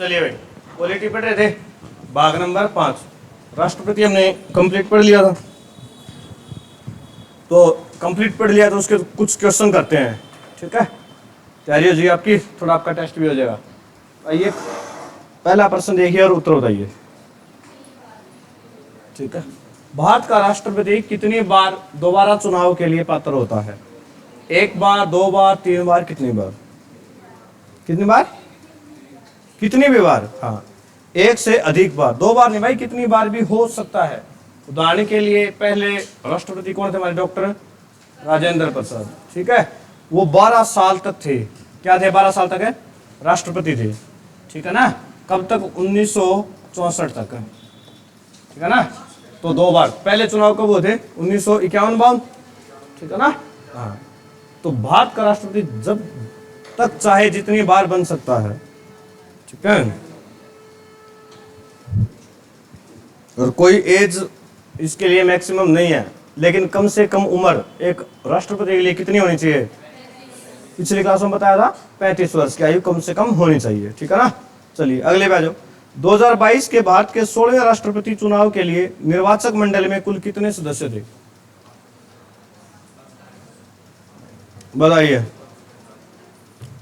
चलिए भाई, पॉलिटी पढ़ रहे थे, भाग नंबर 5 राष्ट्रपति हमने कंप्लीट पढ़ लिया था। तो कंप्लीट पढ़ लिया तो उसके कुछ क्वेश्चन करते हैं, ठीक है। तैयारी हो जाएगी आपकी, थोड़ा आपका टेस्ट भी हो जाएगा। आइए पहला प्रश्न देखिए और उत्तर बताइए, ठीक है। भारत का राष्ट्रपति कितनी बार दोबारा चुनाव के लिए पात्र होता है? 1 बार, 2 बार, 3 बार, कितनी बार? कितनी बार? कितनी भी बार? हाँ, 1 से अधिक बार। 2 बार नहीं भाई, कितनी बार भी हो सकता है। उदाहरण के लिए पहले राष्ट्रपति कौन थे हमारे? डॉक्टर राजेंद्र प्रसाद, ठीक है। वो 12 साल तक थे। क्या थे? 12 साल तक है राष्ट्रपति थे, ठीक है ना। कब तक? 1964 तक, ठीक है ना। तो 2 बार। पहले चुनाव कब हुए थे? 1951-52, ठीक है ना। हाँ, तो भारत का राष्ट्रपति जब तक चाहे जितनी बार बन सकता है, ठीक है। और कोई एज इसके लिए मैक्सिमम नहीं है, लेकिन कम से कम उम्र एक राष्ट्रपति के लिए कितनी होनी चाहिए? पिछली क्लास में बताया था 35 वर्ष की आयु कम से कम होनी चाहिए, ठीक है ना। चलिए अगले पे आ जाओ। 2022 के भारत के 16वें राष्ट्रपति चुनाव के लिए निर्वाचक मंडल में कुल कितने सदस्य थे? बताइए।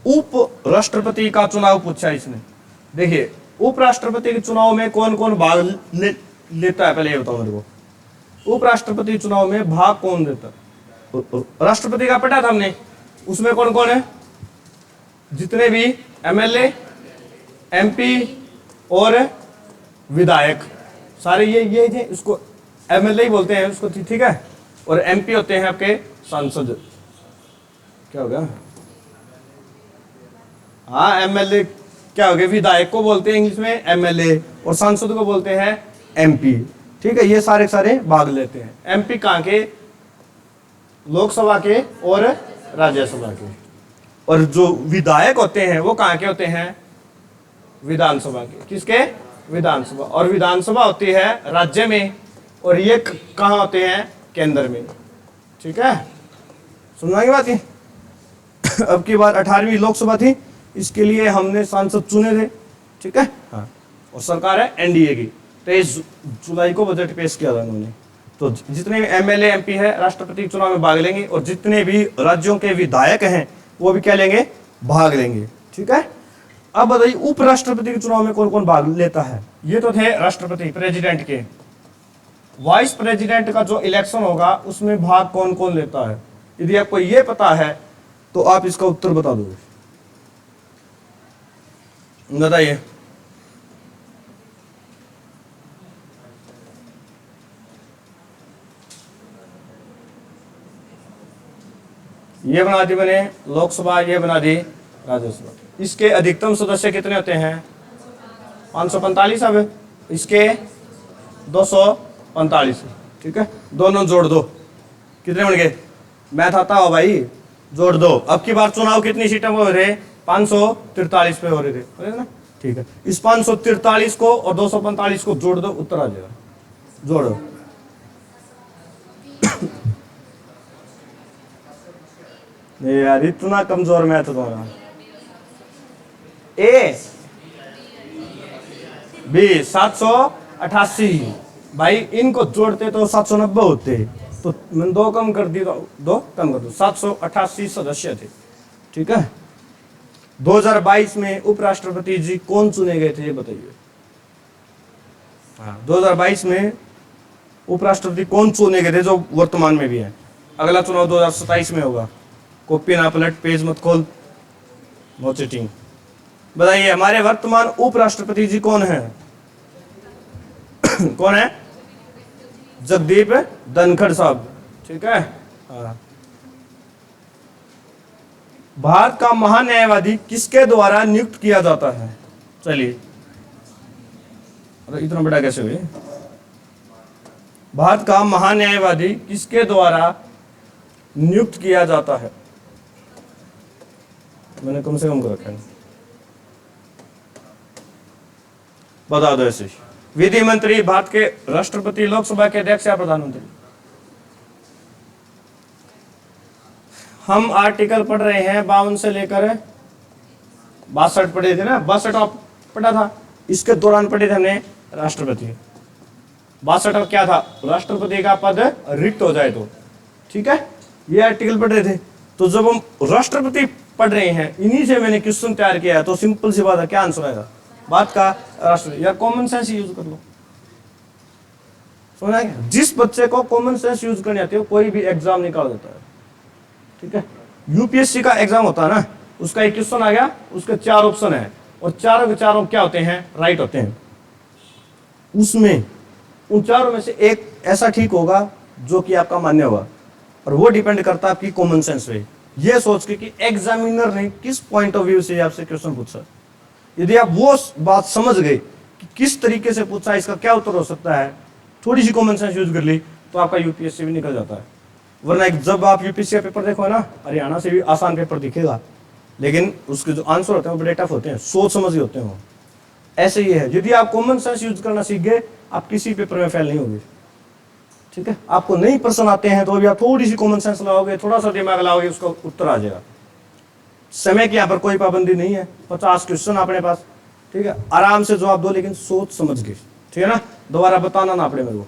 उप राष्ट्रपति का चुनाव पूछा इसने। देखिए, उपराष्ट्रपति के चुनाव में कौन कौन भाग लेता है? पहले ये बताओ मेरे को, उपराष्ट्रपति चुनाव में भाग कौन लेता है? राष्ट्रपति का पढ़ा था हमने, उसमें कौन कौन है? जितने भी एमएलए, एमपी और विधायक, सारे ये थे। उसको एमएलए ही बोलते हैं उसको, ठीक है। और एमपी होते हैं आपके सांसद। क्या हो गया? हाँ, एमएलए क्या हो गया? विधायक को बोलते हैं इंग्लिश में एमएलए, और सांसद को बोलते हैं एमपी, ठीक है। ये सारे सारे भाग लेते हैं। एमपी कहाँ के? लोकसभा के और राज्यसभा के। और जो विधायक होते हैं वो कहाँ के होते हैं? विधानसभा के। किसके? विधानसभा। और विधानसभा होती है राज्य में, और ये कहाँ होते हैं? केंद्र में, ठीक है। सुनना की बात है। अब की बार 18वीं लोकसभा थी, इसके लिए हमने सांसद चुने थे, ठीक है। हाँ, और सरकार है एनडीए की। 23 जुलाई को बजट पेश किया था उन्होंने। तो जितने भी एमएलए, एमपी है राष्ट्रपति चुनाव में भाग लेंगे, और जितने भी राज्यों के विधायक हैं वो भी क्या लेंगे? भाग लेंगे, ठीक है। अब बताइए, उपराष्ट्रपति के चुनाव में कौन कौन भाग लेता है? ये तो थे राष्ट्रपति, प्रेसिडेंट के। वाइस प्रेसिडेंट का जो इलेक्शन होगा उसमें भाग कौन कौन लेता है? यदि आपको ये पता है तो आप इसका उत्तर बता दोगे। बताइए। ये बना दी मैंने लोकसभा, ये बना दी राज्यसभा। इसके अधिकतम सदस्य कितने होते हैं? 545। अब इसके 245, ठीक है। दोनों जोड़ दो, कितने बन गए? मैथ आता हो भाई, जोड़ दो। अब की बार चुनाव कितनी सीटों पे हो रहे? 543 पे हो रहे थे ना, ठीक है। इस 543 को और 245 को जोड़ दो, उत्तर आ जाएगा। जोड़ो। नहीं यार, इतना कमजोर मैथ तुम्हारा। ए बी 788 भाई, इनको जोड़ते तो 790 होते, तो मैंने 2 कम कर दी, तो 2 कम कर दो, 788 सदस्य थे, ठीक है। 2022 में उपराष्ट्रपति जी कौन चुने गए थे? ये बताइए। हाँ, 2022 में उपराष्ट्रपति कौन चुने गए थे जो वर्तमान में भी है? अगला चुनाव 2027 में होगा। कॉपी ना पलट, पेज मत खोल, नो चीटिंग। बताइए, हमारे वर्तमान उपराष्ट्रपति जी कौन है? कौन है? जगदीप धनखड़ साहब, ठीक है। हाँ। भारत का महान्यायवादी किसके द्वारा नियुक्त किया जाता है? चलिए, अरे इतना बड़ा कैसे हुए? भारत का महान्यायवादी किसके द्वारा नियुक्त किया जाता है? मैंने कम से कम कर रखा है, बता दो ऐसे। विधि मंत्री, भारत के राष्ट्रपति, लोकसभा के अध्यक्ष या प्रधानमंत्री? हम आर्टिकल पढ़ रहे हैं 52 से लेकर 62 पढ़े थे ना। 62 पढ़ा था। इसके दौरान पढ़े थे हमने राष्ट्रपति। 62 में क्या था, राष्ट्रपति का पद रिक्त हो जाए तो, ठीक है, ये आर्टिकल पढ़ रहे थे। तो जब हम राष्ट्रपति पढ़ रहे हैं, इन्हीं से मैंने क्वेश्चन तैयार किया है, तो सिंपल सी बात है, क्या आंसर आएगा बात का, राष्ट्रपति। या कॉमन सेंस यूज कर लो, समझ आया? जिस बच्चे को कॉमन सेंस यूज करनी आती है कोई भी एग्जाम निकाल देता है, ठीक है। यूपीएससी का एग्जाम होता है ना, उसका एक क्वेश्चन आ गया, उसके 4 ऑप्शन है और चारों के चारों क्या होते हैं, राइट होते हैं। उसमें उन चारों में से एक ऐसा ठीक होगा जो कि आपका मान्य होगा, और वो डिपेंड करता है आपकी कॉमन सेंस पे, ये सोच के कि एग्जामिनर ने किस पॉइंट ऑफ व्यू से आपसे क्वेश्चन पूछा। यदि आप वो बात समझ गए कि किस तरीके से पूछा, इसका क्या उत्तर हो सकता है, थोड़ी सी कॉमन सेंस यूज कर ली, तो आपका यूपीएससी भी निकल जाता है। वरना जब आप यूपीएससी का पेपर देखो ना, हरियाणा से भी आसान पेपर दिखेगा, लेकिन उसके जो आंसर होते हैं वो बड़े टफ होते हैं, सोच समझ ही होते हैं वो। ऐसे ही है, यदि आप कॉमन सेंस यूज करना सीख गए, आप किसी पेपर में फेल नहीं होंगे, ठीक है। आपको नहीं प्रश्न आते हैं तो भी आप थोड़ी सी कॉमन सेंस लगाओगे, थोड़ा सा दिमाग लगाओगे, उसका उत्तर आ जाएगा। समय की यहाँ पर कोई पाबंदी नहीं है, 50 क्वेश्चन अपने पास, ठीक है, आराम से जवाब दो, लेकिन सोच समझ के, ठीक है ना। दोबारा बताना ना अपने मेरे को।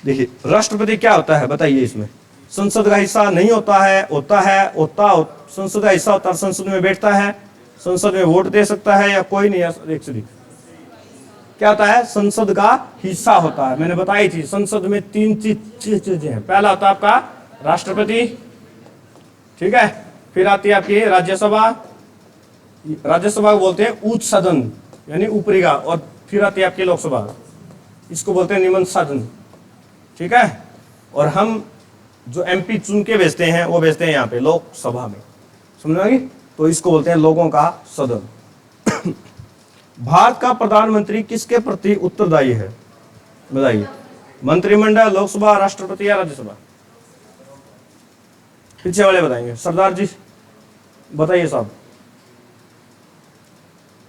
देखिए राष्ट्रपति क्या होता है बताइए, इसमें संसद का हिस्सा नहीं होता है, संसद का हिस्सा होता है, संसद में बैठता है, संसद में वोट दे सकता है, या कोई नहीं, एक से क्या होता है, संसद का हिस्सा होता है। मैंने बताई थी, संसद में 3 चीजें हैं। पहला होता है आपका राष्ट्रपति, ठीक है, फिर आती है आपकी राज्यसभा, राज्यसभा को बोलते हैं उच्च सदन यानी ऊपरी का, और फिर आती है आपकी लोकसभा, इसको बोलते हैं निम्न सदन, ठीक है। और हम जो एमपी चुन के भेजते हैं वो भेजते हैं यहाँ पे लोकसभा में, समझ में आ गई? तो इसको बोलते हैं लोगों का सदन। भारत का प्रधानमंत्री किसके प्रति उत्तरदायी है बताइए, मंत्रिमंडल, लोकसभा, राष्ट्रपति या राज्यसभा? पीछे वाले बताएंगे। सरदार जी बताइए साहब,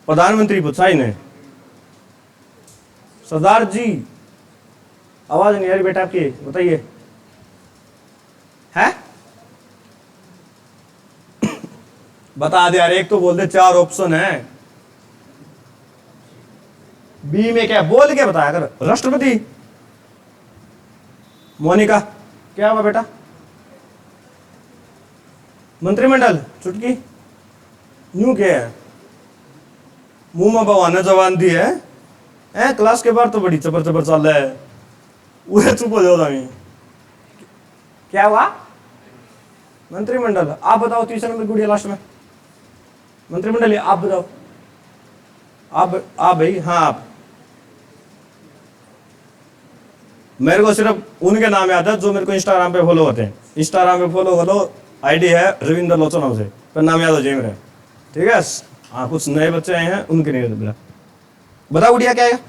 प्रधानमंत्री पूछा ही नहीं, सरदार जी आवाज नहीं आ रही बेटा आपकी, बताइए। है बता दे यार, एक तो बोल दे, 4 ऑप्शन है, बी में क्या बोल के बताया कर। राष्ट्रपति, मोनिका क्या हुआ बेटा, मंत्रिमंडल, चुटकी, यूं क्या है, मुंह में भगवान ने जवान दी है, क्लास के बाहर तो बड़ी चबर चबर चल रहा है, उसे चुप हो जाओ। क्या हुआ, मंत्रिमंडल। आप बताओ, तीसरे नंबर गुड़िया लास्ट में, मंत्रिमंडल आप बताओ, आप भाई, हाँ आप। मेरे को सिर्फ उनके नाम याद है जो मेरे को इंस्टाग्राम पे फॉलो होते हैं। इंस्टाग्राम पे फॉलो करो, आईडी है रविंद्र लोचन से, पर नाम याद हो जाए मेरा, ठीक है। हाँ कुछ नए बच्चे आए हैं, उनके नहीं याद। बताओ गुड़िया क्या है?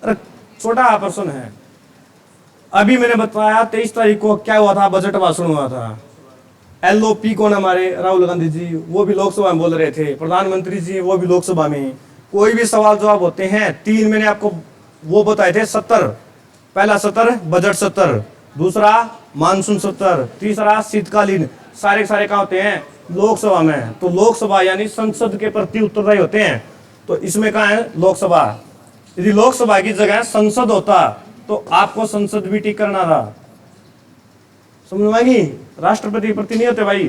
अरे छोटा पर्सन है। अभी मैंने बताया 23 तारीख को क्या हुआ था, बजट भाषण हुआ था। एलओपी कौन हमारे, राहुल गांधी जी, वो भी लोकसभा में बोल रहे थे, प्रधानमंत्री जी वो भी लोकसभा में। कोई भी सवाल जवाब होते हैं, 3 मैंने आपको वो बताए थे, 70, पहला 70 बजट सत्र, दूसरा मानसून सत्र, तीसरा शीतकालीन, सारे कहाँ होते हैं, लोकसभा में। तो लोकसभा यानी संसद के प्रति उत्तरदायी होते हैं, तो इसमें कहाँ है, लोकसभा। यदि लोकसभा की जगह संसद होता तो आपको संसद भी ठीक करना था, समझ में आएगी? राष्ट्रपति प्रति नहीं होते भाई,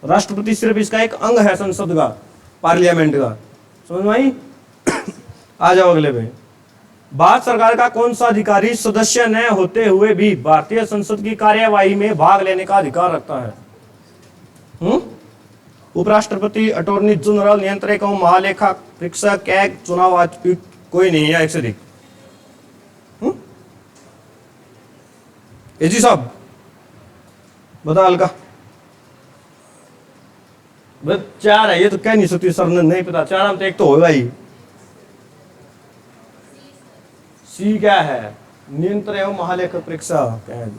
राष्ट्रपति सिर्फ इसका एक अंग है संसद का, पार्लियामेंट का, समझ में आई? आ जाओ अगले पे। भारत सरकार का कौन सा अधिकारी सदस्य न होते हुए भी भारतीय संसद की कार्यवाही में भाग लेने का अधिकार रखता है? उपराष्ट्रपति, अटॉर्नी जनरल, नियंत्रक एवं महालेखा परीक्षक, कैग, चुनाव आयुक्त, कोई नहीं है, एक से अधिक। जी साहब बता हल्का, 4 है, ये तो कह नहीं सकती सर ने नहीं पता, 4 में तो एक तो होगा ही। सी क्या है, नियंत्रक एवं महालेखा परीक्षा क्या है,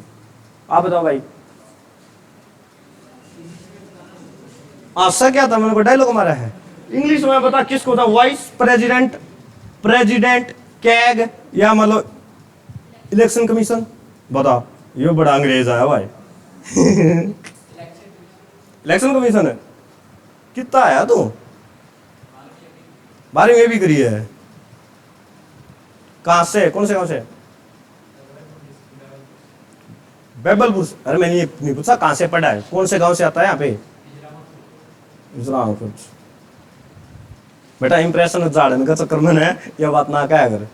आप बताओ भाई। क्या था, मैंने को डायलॉग मारा है इंग्लिश में, बता किसको था, वाइस प्रेसिडेंट, प्रेसिडेंट, कैग, या मतलब इलेक्शन कमीशन? बताओ, ये बड़ा अंग्रेज है भाई। इलेक्शन कमीशन है, कितना आया तू? 12वीं भी करी है? कहां से, कौन से गांव से? बैबलपुर। अरे मैंने ये नहीं पूछा कहां से पढ़ा है, कौन से गांव से आता है यहाँ पे? कुछ बेटा इंप्रेशन झाड़ने का चक्कर में है, यह बात ना क्या कर।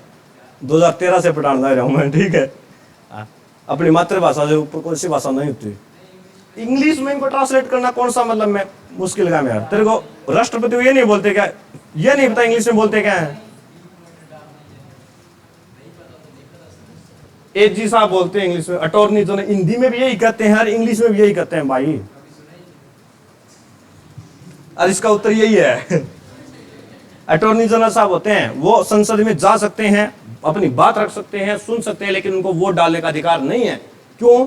2013 से पढ़ाने रहा हूं मैं, ठीक है। अपनी मातृभाषा से ऊपर कौन सी भाषा नहीं होती। इंग्लिश में इनको ट्रांसलेट करना कौन सा मतलब में मुश्किल काम है यार। तेरे को राष्ट्रपति को ये नहीं बोलते क्या? ये नहीं पता इंग्लिश में बोलते क्या है? एजी साहब बोलते हैं इंग्लिश में, अटॉर्नी जनरल हिंदी में भी यही कहते हैं और इंग्लिश में भी यही कहते हैं भाई। और इसका उत्तर यही है। अटॉर्नी जनरल साहब होते हैं, वो संसद में जा सकते हैं, अपनी बात रख सकते हैं, सुन सकते हैं, लेकिन उनको वोट डालने का अधिकार नहीं है। क्यों?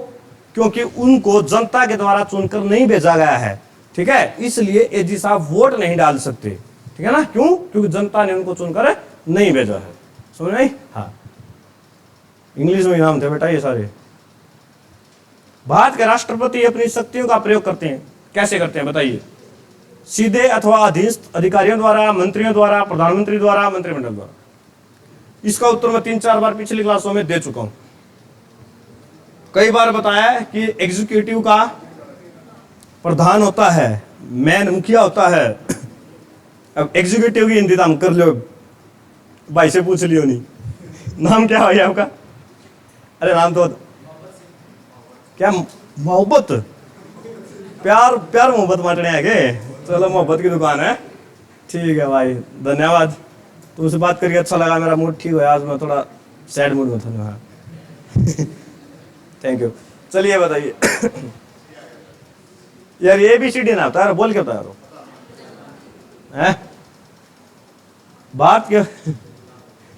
क्योंकि उनको जनता के द्वारा चुनकर नहीं भेजा गया है, ठीक है। इसलिए एजी साहब वोट नहीं डाल सकते, ठीक है ना। क्यों? क्योंकि जनता ने उनको चुनकर नहीं भेजा है। समझ नहीं? हाँ, इंग्लिश में नाम थे बेटा ये सारे। भारत के राष्ट्रपति अपनी शक्तियों का प्रयोग करते हैं, कैसे करते हैं बताइए? सीधे अथवा अधीनस्थ अधिकारियों द्वारा, मंत्रियों द्वारा, प्रधानमंत्री द्वारा, मंत्रिमंडल द्वारा। इसका उत्तर मैं 3-4 बार पिछली क्लासों में दे चुका हूं। कई बार बताया है कि एग्जीक्यूटिव का प्रधान होता है, मैन मुखिया होता है। अब एग्जीक्यूटिव की हिंदी नाम कर लो, भाई से पूछ लियो नहीं। नाम क्या है आपका? अरे नाम तो क्या? मोहब्बत, प्यार, प्यार मोहब्बत बांटने आगे। चलो मोहब्बत की दुकान है, ठीक है भाई, धन्यवाद। तुमसे बात करके अच्छा लगा, मेरा मूड ठीक हुआ। आज मैं थोड़ा सैड मूड में था। Thank you. चलिए बताइए। यार ये भी सीढ़ी ना होता है, बोल के होता है? बात क्या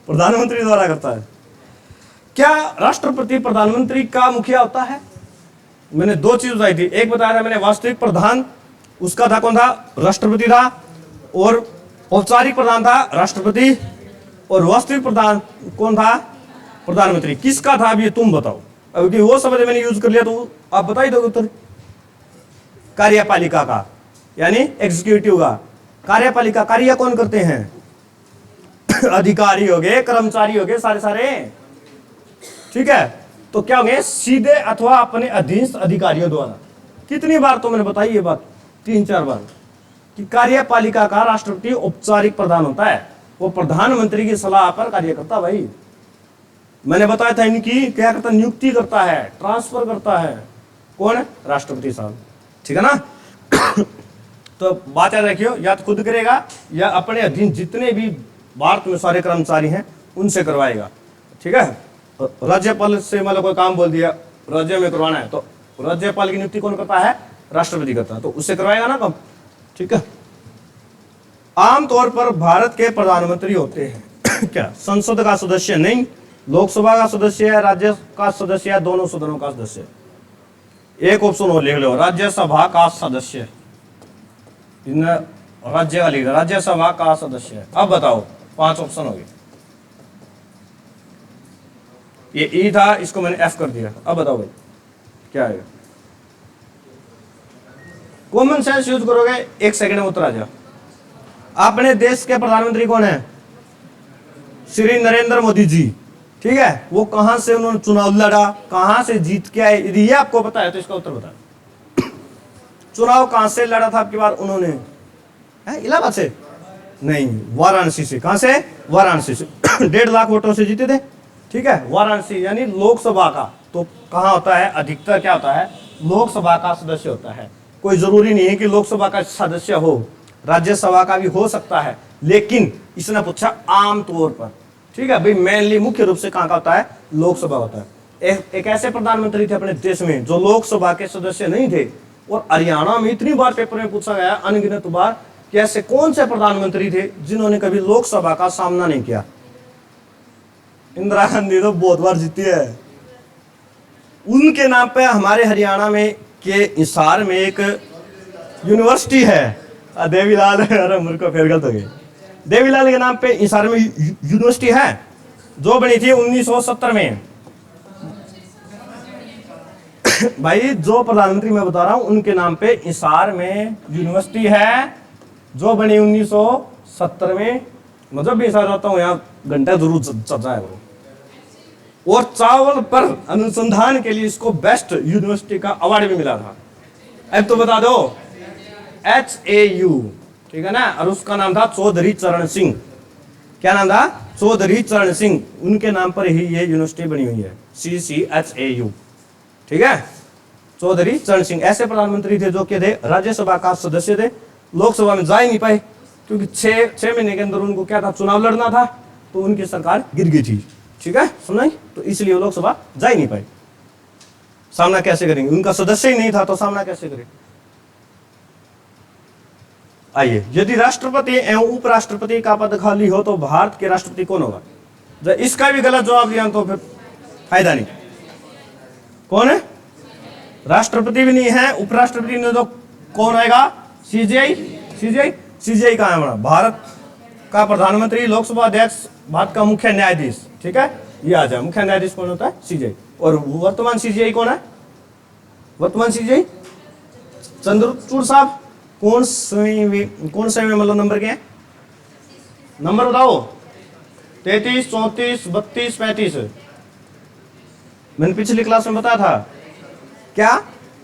प्रधानमंत्री द्वारा करता है? क्या राष्ट्रपति प्रधानमंत्री का मुखिया होता है? मैंने 2 चीज बताई थी। एक बताया था मैंने वास्तविक प्रधान, उसका था कौन था? राष्ट्रपति था। और औपचारिक प्रधान था राष्ट्रपति, और वास्तविक प्रधान कौन था? प्रधानमंत्री। किसका था अभी तुम बताओ? अभी वो शब्द मैंने यूज कर लिया तो आप बता ही दोगे उत्तर। कार्यपालिका का, यानी एग्जीक्यूटिव का। कार्यपालिका, कार्य कौन करते हैं? अधिकारी हो गए, कर्मचारी हो गए, सारे, ठीक है। तो क्या होंगे? सीधे अथवा अपने अधीनस्थ अधिकारियों द्वारा। कितनी बार तो मैंने बताई ये बात? 3-4 बार कि कार्यपालिका का राष्ट्रपति औपचारिक प्रधान होता है, वो प्रधानमंत्री की सलाह पर कार्य करता। भाई मैंने बताया था इनकी क्या करता? नियुक्ति करता है, ट्रांसफर करता है। कौन? राष्ट्रपति साहब, ठीक है ना। तो बात याद रखियो, या तो खुद करेगा या अपने अधीन जितने भी भारत में सारे कर्मचारी हैं उनसे करवाएगा, ठीक है। राज्यपाल से मतलब कोई काम बोल दिया राज्य में करवाना है, तो राज्यपाल की नियुक्ति कौन करता है? राष्ट्रपति करता है, तो उससे करवाएगा ना काम, ठीक है। आमतौर पर भारत के प्रधानमंत्री होते हैं क्या? संसद का सदस्य नहीं, लोकसभा का सदस्य है, राज्य का सदस्य है, दोनों सदनों का सदस्य। एक ऑप्शन और लिख लो, राज्यसभा का सदस्य। इन राज्य का लिख, राज्यसभा का सदस्य है। अब बताओ 5 ऑप्शन हो गए। ये ई था, इसको मैंने एफ कर दिया। अब बताओ भाई क्या है? कॉमन सेंस यूज करोगे, 1 सेकंड में उत्तर आ जाओ। अपने देश के प्रधानमंत्री कौन है? श्री नरेंद्र मोदी जी, ठीक है। वो कहां से उन्होंने चुनाव लड़ा, कहां से जीत के आए, यदि ये आपको पता है तो इसका उत्तर बताओ। चुनाव कहां से लड़ा था आपकी बार उन्होंने? इलाहाबाद से नहीं, वाराणसी से। कहां से? वाराणसी से। 1.5 लाख वोटों से जीते थे, ठीक है। वाराणसी यानी लोकसभा का, तो कहां होता है? अधिकतर क्या होता है? लोकसभा का सदस्य होता है। कोई जरूरी नहीं है कि लोकसभा का सदस्य हो, राज्यसभा का भी हो सकता है, लेकिन इसने पूछा आमतौर पर, ठीक है भाई। मेनली मुख्य रूप से कहां का होता है? लोकसभा होता है। एक ऐसे प्रधानमंत्री थे अपने देश में जो लोकसभा के सदस्य नहीं थे, और हरियाणा में इतनी बार पेपर में पूछा गया, अनगिनत बार, कि ऐसे कौन से प्रधानमंत्री थे जिन्होंने कभी लोकसभा का सामना नहीं किया। इंदिरा गांधी तो बहुत बार जीती है। उनके नाम पे हमारे हरियाणा में के हिसार में एक यूनिवर्सिटी है, देवीलाल। अरे मेरे को फिर गलत हो गई। देवीलाल के नाम पे हिसार में यूनिवर्सिटी है, जो बनी थी 1970 में। भाई जो प्रधानमंत्री मैं बता रहा हूं उनके नाम पे हिसार में यूनिवर्सिटी है, जो बनी 1970 में। मैं जब भी ऐसा रहता हूँ यहाँ घंटा जरूर चल रहा है वो। और चावल पर अनुसंधान के लिए इसको बेस्ट यूनिवर्सिटी का अवार्ड भी मिला था। अब तो बता दो, HAU, ठीक है ना। और उसका नाम था चौधरी चरण सिंह। क्या नाम था? चौधरी चरण सिंह। उनके नाम पर ही ये यूनिवर्सिटी बनी हुई है, CCHAU, ठीक है। चौधरी चरण सिंह ऐसे प्रधानमंत्री थे जो कि थे राज्यसभा का सदस्य थे, लोकसभा में जा ही नहीं पाए क्योंकि छह महीने के अंदर उनको क्या था, चुनाव लड़ना था, तो उनकी सरकार गिर गई थी, ठीक है, सुना ही, तो इसलिए वो लोकसभा जा ही नहीं पाए। सामना कैसे करेंगे, उनका सदस्य ही नहीं था तो सामना कैसे करेंगे। आइए, यदि राष्ट्रपति एवं उपराष्ट्रपति का पद खाली हो तो भारत के राष्ट्रपति कौन होगा? जब इसका भी गलत जवाब दिया तो फिर फायदा नहीं। कौन है? राष्ट्रपति भी नहीं है, उपराष्ट्रपति नहीं, तो कौन आएगा? सीजीआई कहाँ है हमारा? भारत का प्रधानमंत्री, लोकसभा अध्यक्ष, भारत का मुख्य न्यायाधीश, ठीक है, ये आ जाए। मुख्य न्यायाधीश कौन होता है? सीजीआई। और वर्तमान सीजीआई कौन है? वर्तमान सीजीआई चंद्रचूड़ साहब। कौन से में मतलब नंबर के हैं? नंबर बताओ। 33, 34, 32, 35। मैंने पिछली क्लास में बताया था क्या?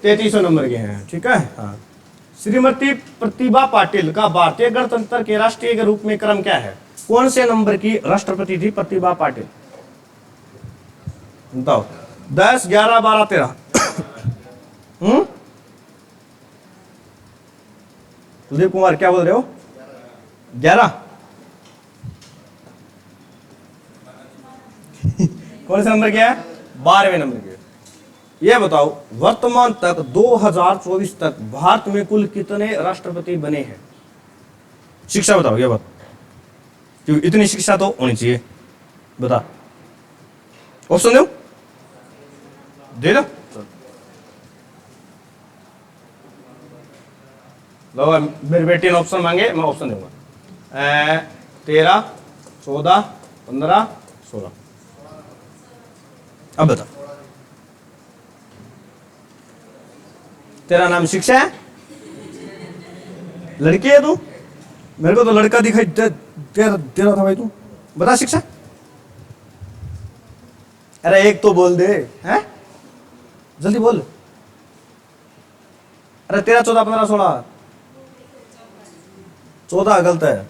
33 नंबर के हैं, ठीक है। हाँ। श्रीमती प्रतिभा पाटिल का भारतीय गणतंत्र के राष्ट्रीय के रूप में क्रम क्या है? कौन से नंबर की राष्ट्रपति थी प्रतिभा पाटिल? बताओ। 10, 11, 12, 13। सुदीप कुमार क्या बोल रहे हो? 11। कौन सा नंबर क्या है? 12वें नंबर के। ये बताओ, वर्तमान तक 2024 तक भारत में कुल कितने राष्ट्रपति बने हैं? शिक्षा बताओ, ये बात, क्योंकि इतनी शिक्षा तो होनी चाहिए। बता, ऑप्शन दो, दे दो। लो, मेरी बेटी ने ऑप्शन मांगे, मैं ऑप्शन दूंगा। 13, 14, 15, 16। अब बता, तेरा नाम शिक्षा है? लड़की है तू? मेरे को तो लड़का दिखाई तेरा था भाई। तू बता शिक्षा। अरे एक तो बोल दे, हैं? जल्दी बोल। अरे 13, 14, 15, 16। 14 गलत है।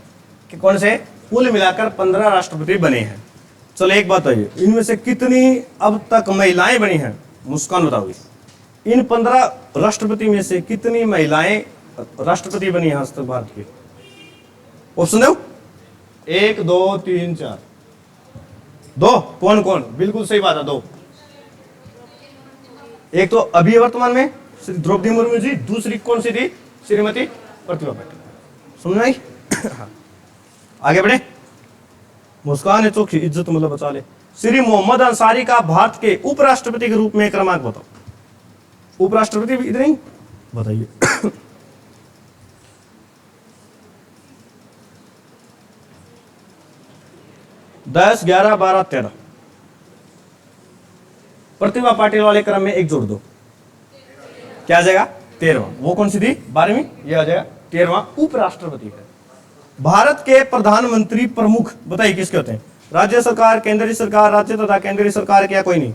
कि कौन से? कुल मिलाकर 15 राष्ट्रपति बने हैं। चलो एक बात है, इनमें से कितनी अब तक महिलाएं बनी हैं? मुस्कान बताओगी। इन 15 राष्ट्रपति में से कितनी महिलाएं राष्ट्रपति बनी हैं आज तक भारत की? ऑप्शन दो। 1, 2, 3, 4। 2। कौन कौन? बिल्कुल सही बात है, 2। एक तो अभी वर्तमान में श्री द्रौपदी मुर्मू जी, दूसरी कौन सी थी? श्रीमती प्रतिभा पाटिल। सुन रही? आगे बढ़े। मुस्कान है चोखी, इज्जत मतलब बचा ले। श्री मोहम्मद अंसारी का भारत के उपराष्ट्रपति के रूप में क्रमांक बताओ। उपराष्ट्रपति भी इधर ही बताइए। 10, 11, 12, 13। प्रतिभा पाटिल वाले क्रम में एक जोड़ दो, क्या आ जाएगा? 13वां। वो कौन सी थी? 12वीं। ये आ जाएगा 13वां उपराष्ट्रपति है। भारत के प्रधानमंत्री प्रमुख बताइए किसके होते हैं? राज्य सरकार, केंद्रीय सरकार, राज्य तथा केंद्रीय सरकार क्या? कोई नहीं।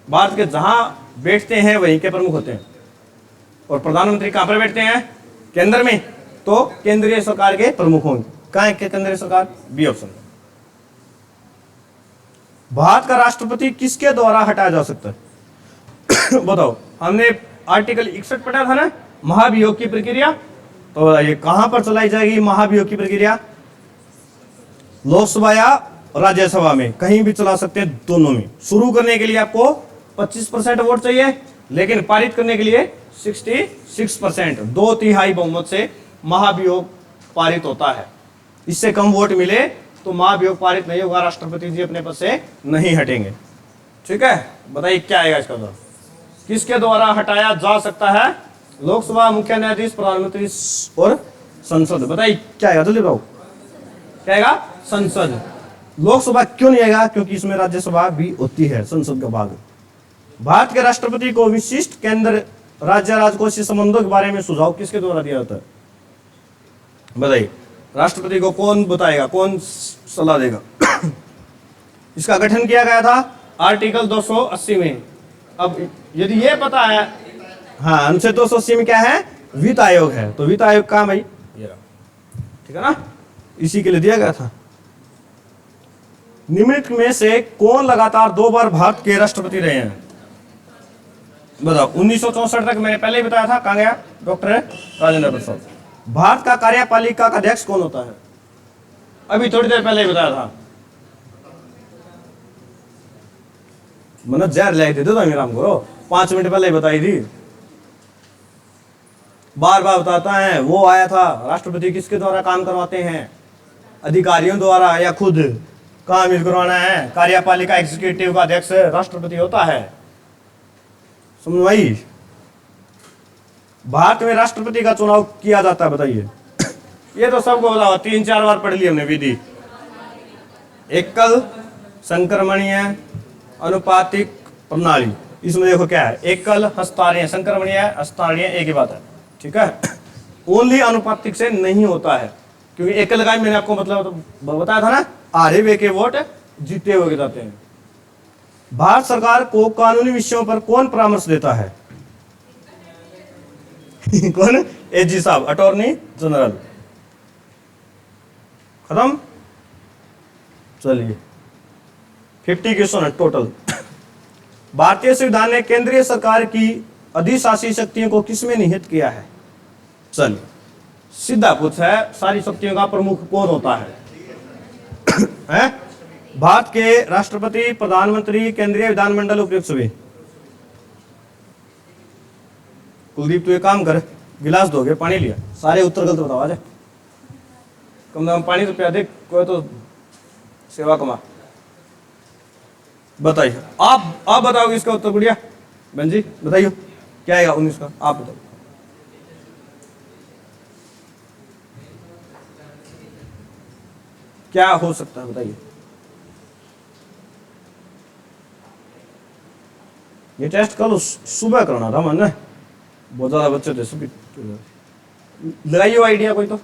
भारत के जहां बैठते हैं वहीं के प्रमुख होते हैं। और प्रधानमंत्री कहां पर बैठते हैं? केंद्र में, तो केंद्रीय सरकार के प्रमुख होंगे। कहां है केंद्रीय सरकार? B option. भारत का राष्ट्रपति किसके द्वारा हटाया जा सकता है? बताओ। हमने आर्टिकल 61 पढ़ा था ना, महाभियोग की प्रक्रिया। तो ये कहां पर चलाई जाएगी महाभियोग की प्रक्रिया? लोकसभा या राज्यसभा में, कहीं भी चला सकते हैं, दोनों में। शुरू करने के लिए आपको 25% वोट चाहिए, लेकिन पारित करने के लिए 66%, 2/3 बहुमत से महाभियोग पारित होता है। इससे कम वोट मिले तो महाभियोग पारित नहीं होगा, राष्ट्रपति जी अपने पद से नहीं हटेंगे। ठीक है, बताइए क्या आएगा इसका जवाब? किसके द्वारा हटाया जा सकता है? लोकसभा, मुख्य न्यायाधीश, प्रधानमंत्री और संसद। बताइए क्या आएगा, जल्दी बताओ। क्या आएगा? संसद। लोकसभा क्यों नहीं आएगा? क्योंकि इसमें राज्यसभा भी होती है, संसद का भाग। भारत के राष्ट्रपति को विशिष्ट केंद्र राज्य राजकोषीय संबंधों के बारे में सुझाव किसके द्वारा दिया जाता है? बताइए, राष्ट्रपति को कौन बताएगा, कौन सलाह देगा? इसका गठन किया गया था आर्टिकल 280 में। अब यदि ये पता है, हाँ, अनुच्छेद 280 में क्या है? वित्त आयोग है। तो वित्त आयोग कहाँ भाई? ये रहा, ठीक है ना, इसी के लिए दिया गया था। निम्नलिखित में से कौन लगातार 2 बार भारत के राष्ट्रपति रहे हैं? बताओ। 1964 तक मैंने पहले ही बताया था, कहाँ गया? डॉक्टर राजेंद्र प्रसाद। भारत का कार्यपालिका का अध्यक्ष कौन होता है? अभी थोड़ी देर पहले ही बताया था। मैंने जहर लाई थी तो राम करो, 5 मिनट पहले ही बताई थी। बार बार बताता है। वो आया था, राष्ट्रपति किसके द्वारा काम करवाते हैं? अधिकारियों द्वारा या खुद काम करवाना है? कार्यपालिका एग्जीक्यूटिव का अध्यक्ष राष्ट्रपति होता है। समझ भाई? भारत में राष्ट्रपति का चुनाव किया जाता है, बताइए। ये तो सबको बताओ, 3-4 बार पढ़ ली हमने विधि। एकल, संक्रमणीय, अनुपातिक प्रणाली। इसमें देखो क्या है? एकल, हस्ताक्षरीय, संक्रमणीय, हस्ताक्षरीय एक ही बात है, ठीक है। ओनली अनुपातिक से नहीं होता है, क्योंकि एकल का मैंने आपको मतलब बताया था ना, आधे वे के वोट जीते हुए जाते हैं। भारत सरकार को कानूनी विषयों पर कौन परामर्श देता है? कौन? एजी साहब, अटॉर्नी जनरल। खत्म। चलिए, 50 क्वेश्चन है टोटल। भारतीय संविधान ने केंद्रीय सरकार की अधिशासी शक्तियों को किसमें निहित किया है? चलिए, सीधा पूछा है, सारी शक्तियों का प्रमुख कौन होता है? भारत के राष्ट्रपति, प्रधानमंत्री, केंद्रीय विधानमंडल, उपयुक्त सभी। कुलदीप, तू एक काम कर, गिलास दोगे, पानी लिया। सारे उत्तर गलत बताओ आज। कम से कम पानी तो पिया दे, कोई तो सेवा कमा। बताइए, आप बताओगे इसका उत्तर। गुड़िया बहन जी बताइए, क्या आएगा 19 का? आप बताओ। क्या हो सकता है, बताइए। ये टेस्ट कल सुबह करना था मैंने, बहुत ज्यादा बच्चे थे सभी। लगाइए आइडिया कोई तो।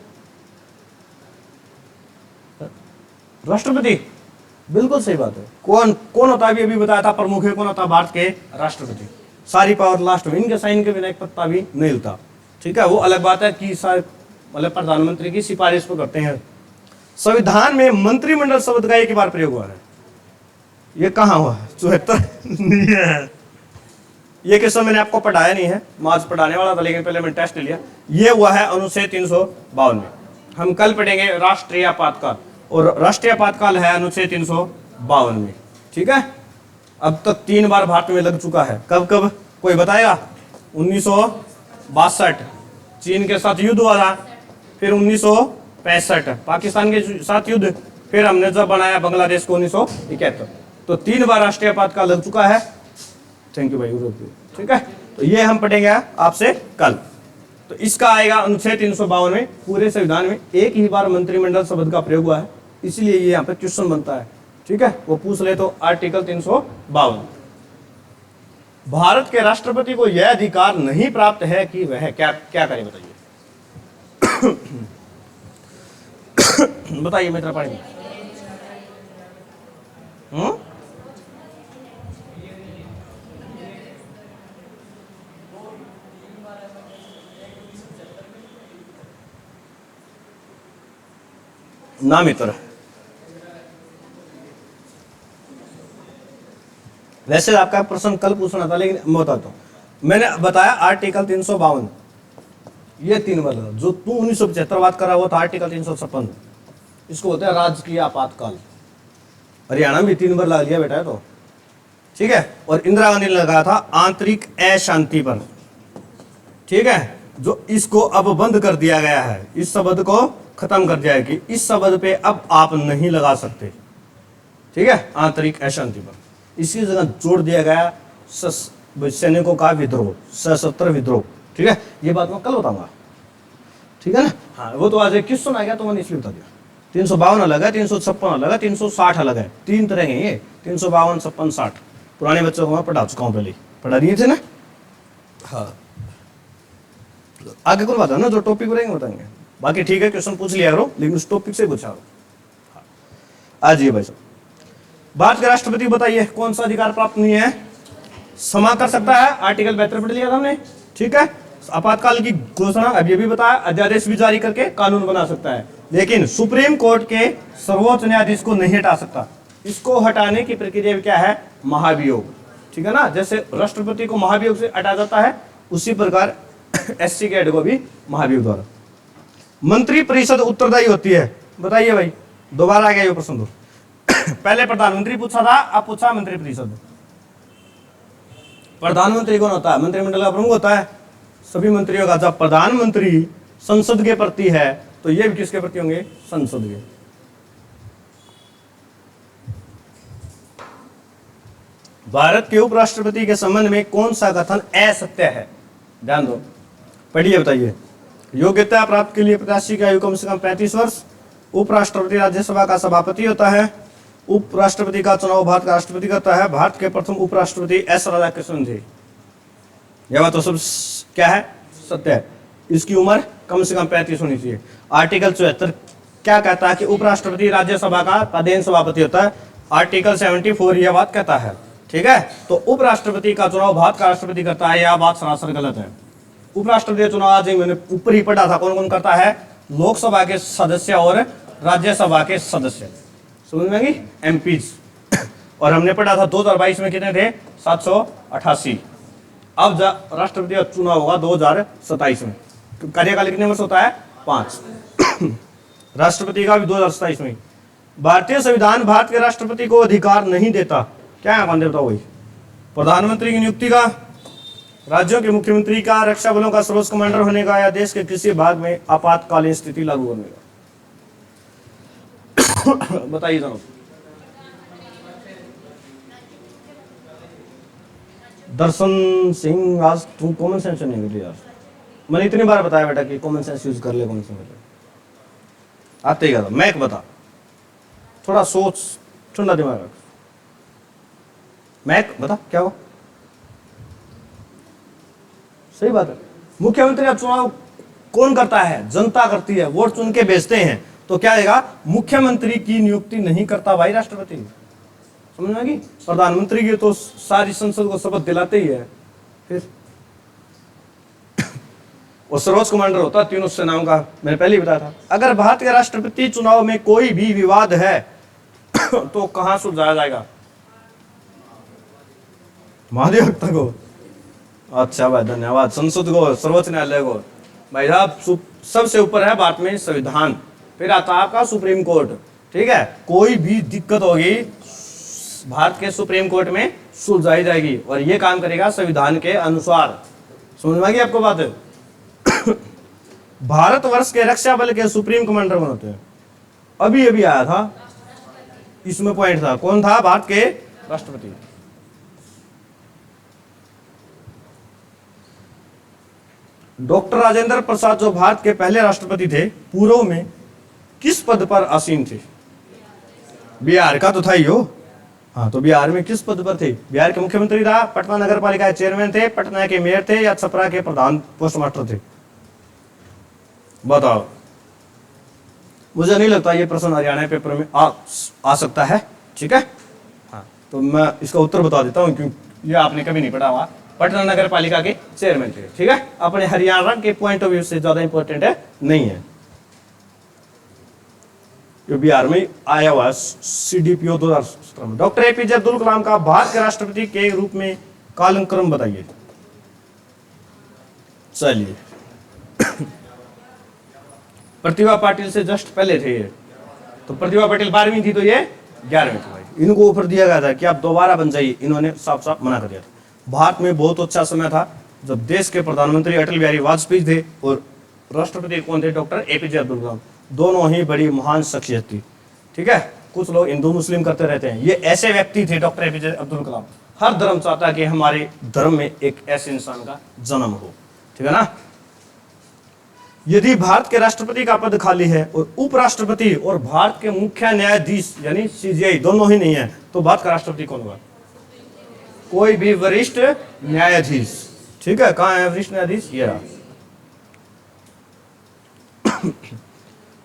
राष्ट्रपति, बिल्कुल सही बात है। कौन कौन होता है? अभी बताया था, प्रमुख है। कौन होता है? भारत के राष्ट्रपति। सारी पावर लास्ट में, इनके साइन के बिना एक पत्ता भी नहीं हिलता, ठीक है। वो अलग बात है कि मतलब प्रधानमंत्री की सिफारिश पर करते हैं। संविधान में मंत्रिमंडल शब्द का एक ही बार प्रयोग हुआ है। ये कहाँ हुआ है? 74 नहीं है। ये क्वेश्चन मैंने आपको पढ़ाया नहीं है, मैं आज पढ़ाने वाला था, लेकिन पहले मैंने टेस्ट लिया। ये हुआ है अनुच्छेद 352 में। हम कल पढ़ेंगे राष्ट्रीय आपातकाल, और राष्ट्रीय आपातकाल है अनुच्छेद 352 में, ठीक है। अब तक 3 बार भारत में लग चुका है। कब कब कोई बताएगा? 1962 चीन के साथ युद्ध हुआ था, फिर 1965 पाकिस्तान के साथ युद्ध, फिर हमने जब बनाया बांग्लादेश को 1971। तो 3 बार राष्ट्रीय आपातकाल लग चुका है। थैंक यू भाई, ठीक है। तो ये हम पढ़ेंगे आपसे कल। तो इसका आएगा अनुच्छेद 352 में। पूरे संविधान में एक ही बार मंत्रिमंडल शब्द का प्रयोग हुआ है, इसलिए ये यहाँ पे क्वेश्चन बनता है, ठीक है। वो पूछ ले तो आर्टिकल 352। भारत के राष्ट्रपति को यह अधिकार नहीं प्राप्त है कि वह क्या क्या करे, बताइए। बताइए मित्र पाणी। ना मित्र, वैसे आपका प्रश्न कल पूछना था, लेकिन मैं बताता हूं। मैंने बताया आर्टिकल 352, ये 3 बार लगा। जो तू 1975 बात कर रहा वो था आर्टिकल 356, इसको बोलते हैं राजकीय आपातकाल। हरियाणा में 3 बार लगा लिया बेटा है तो, ठीक है। और इंदिरा गांधी ने लगाया था आंतरिक अशांति पर, ठीक है, जो इसको अब बंद कर दिया गया है। इस शब्द को खत्म कर दिया है कि इस शब्द पे अब आप नहीं लगा सकते, ठीक है, आंतरिक अशांति पर। इसकी जगह जोड़ दिया गया सैनिकों का विद्रोह, सशस्त्र विद्रोह, ठीक है। ये बात मैं कल बताऊंगा, ठीक है ना। हाँ, वो तो आज एक क्वेश्चन आ गया तो मैंने इसलिए बता दिया। 352 अलग है, 356 अलग है, 360 अलग है। 3 तरह के ये 352, 56, 60। पुराने बच्चों को मैं पढ़ा चुका हूँ, पहले पढ़ा दिए थे ना। हाँ, आगे कोई बात है ना, जो टॉपिक रहेंगे बताएंगे। बाकी ठीक है, क्वेश्चन पूछ लिया करो, लेकिन उस टॉपिक से पूछा करो। आज ये भाई साहब, भारत के राष्ट्रपति बताइए कौन सा अधिकार प्राप्त नहीं है? क्षमा कर सकता है, आर्टिकल 72 पढ़ लिया था हमने, ठीक है। आपातकाल की घोषणा अभी अभी बताया, अध्यादेश भी जारी करके कानून बना सकता है, लेकिन सुप्रीम कोर्ट के सर्वोच्च न्यायाधीश को नहीं हटा सकता। इसको हटाने की प्रक्रिया क्या है? महाभियोग, ठीक है ना। जैसे राष्ट्रपति को महाभियोग से हटा जाता है, उसी प्रकार एससी के हेड को भी महाभियोग द्वारा। मंत्री परिषद उत्तरदायी होती है, बताइए भाई, दोबारा आ गया ये प्रश्न तो। पहले प्रधानमंत्री पूछा था, अब पूछा मंत्री परिषद। प्रधानमंत्री कौन होता है? मंत्रिमंडल का प्रमुख होता है। सभी मंत्रियों का जब प्रधानमंत्री संसद के प्रति है, तो ये भी किसके प्रति होंगे? संसद के। भारत के उपराष्ट्रपति के संबंध में कौन सा कथन असत्य है? ध्यान दो, पढ़िए, बताइए। योग्यता प्राप्त के लिए प्रत्याशी की आयु कम से कम 35 वर्ष। उपराष्ट्रपति राज्यसभा का सभापति होता है। उपराष्ट्रपति का चुनाव भारत का राष्ट्रपति करता है। भारत के प्रथम उपराष्ट्रपति एस राधाकृष्णन थे। यह बात तो सब क्या है? सत्य है। इसकी उम्र कम से कम 35 होनी चाहिए। आर्टिकल 74 क्या कहता है? कि उपराष्ट्रपति राज्यसभा का पदेन सभापति होता है। आर्टिकल 74 यह बात कहता है, ठीक है। तो उपराष्ट्रपति का चुनाव भारत का राष्ट्रपति करता है, यह बात सरासर गलत है। उपराष्ट्रपति का चुनाव आज मैंने ऊपर ही पढ़ा था, कौन कौन करता है? लोकसभा के सदस्य और राज्यसभा के सदस्य, समझ में आई? एमपीज। और हमने पढ़ा था 2022 में कितने थे? 788। अब राष्ट्रपति का चुनाव होगा 2027 में। तो कार्यकाल कितने वर्ष होता है? 5। राष्ट्रपति का भी 2027 में। भारतीय संविधान भारत के राष्ट्रपति को अधिकार नहीं देता, क्या है? कौन देता? वही प्रधानमंत्री की नियुक्ति का, राज्यों के मुख्यमंत्री का, रक्षा बलों का सर्वोच्च कमांडर होने का, या देश के किसी भाग में आपातकालीन स्थिति लागू होने का। बताइए जनाब। दर्शन सिंह, आज तुम कॉमन सेंस नहीं मिली यार। मैंने इतनी बार बताया बेटा कि कॉमन सेंस यूज कर ले, कॉमन सेंस आते ही गया। मैक बता, थोड़ा सोच, ठंडा दिमाग रख। मैक बता क्या हो? सही बात है। मुख्यमंत्री का चुनाव कौन करता है? जनता करती है, वोट चुन के भेजते हैं। तो क्या आएगा? मुख्यमंत्री की नियुक्ति नहीं करता भाई राष्ट्रपति, समझ में आ गई? प्रधानमंत्री की तो सारी संसद को शपथ दिलाते ही है फिर। और सर्वोच्च कमांडर होता है तीनों सेनाओं का, मैंने पहले ही बताया था। अगर भारत के राष्ट्रपति चुनाव में कोई भी विवाद है तो कहां सुलझाया जाएगा? महाधिवक्ता को। अच्छा भाई, धन्यवाद। संसद को, सर्वोच्च न्यायालय को। भाई साहब, सबसे ऊपर है भारत में संविधान, फिर आता है आपका सुप्रीम कोर्ट, ठीक है। कोई भी दिक्कत होगी भारत के सुप्रीम कोर्ट में सुलझाई जाएगी, और ये काम करेगा संविधान के अनुसार। समझ में आ गई आपको बात? भारतवर्ष के रक्षा बल के सुप्रीम कमांडर कौन होते हैं? अभी अभी आया था, इसमें पॉइंट था। कौन था? भारत के राष्ट्रपति। डॉक्टर राजेंद्र प्रसाद जो भारत के पहले राष्ट्रपति थे, पूर्व में किस पद पर आसीन थे? बिहार का तो था ही हो। हाँ, तो बिहार में किस पद पर थे? बिहार के मुख्यमंत्री था, पटना नगर पालिका के चेयरमैन थे, पटना के मेयर थे, या छपरा के प्रधान पोस्टमास्टर थे? बताओ। मुझे नहीं लगता ये प्रश्न हरियाणा पेपर में आ सकता है, ठीक है। हाँ, तो मैं इसका उत्तर बता देता हूँ, क्योंकि ये आपने कभी नहीं पढ़ा हुआ। पटना नगर पालिका के चेयरमैन थे, ठीक है। अपने हरियाणा के पॉइंट ऑफ व्यू से ज्यादा इंपॉर्टेंट है नहीं है, जो बिहार में आया हुआ है CDPO 2017 में। डॉक्टर APJ अब्दुल कलाम का भारत के राष्ट्रपति के रूप में कालक्रम बताइए। चलिए, प्रतिभा पाटिल से जस्ट पहले थे ये, तो प्रतिभा पाटिल 12वीं थी, तो ये 11वीं थी भाई। इनको ऑफर दिया गया था कि आप दोबारा बन जाइए, इन्होंने साफ साफ मना कर दिया था। भारत में बहुत अच्छा समय था जब देश के प्रधानमंत्री अटल बिहारी वाजपेयी थे और राष्ट्रपति कौन थे? Doctor APJ Abdul Kalam. दोनों ही बड़ी महान शख्सियत थी, ठीक है। कुछ लोग हिंदू मुस्लिम करते रहते हैं, ये ऐसे व्यक्ति थे डॉक्टर APJ अब्दुल कलाम। हर धर्म चाहता है कि हमारे धर्म में एक ऐसे इंसान का जन्म हो, ठीक है ना। यदि भारत के राष्ट्रपति का पद खाली है और उपराष्ट्रपति और भारत के मुख्य न्यायाधीश यानी CJI दोनों ही नहीं है, तो भारत का राष्ट्रपति कौन होगा? कोई भी वरिष्ठ न्यायाधीश, ठीक है। कहाँ है वरिष्ठ न्यायाधीश? ये रहा।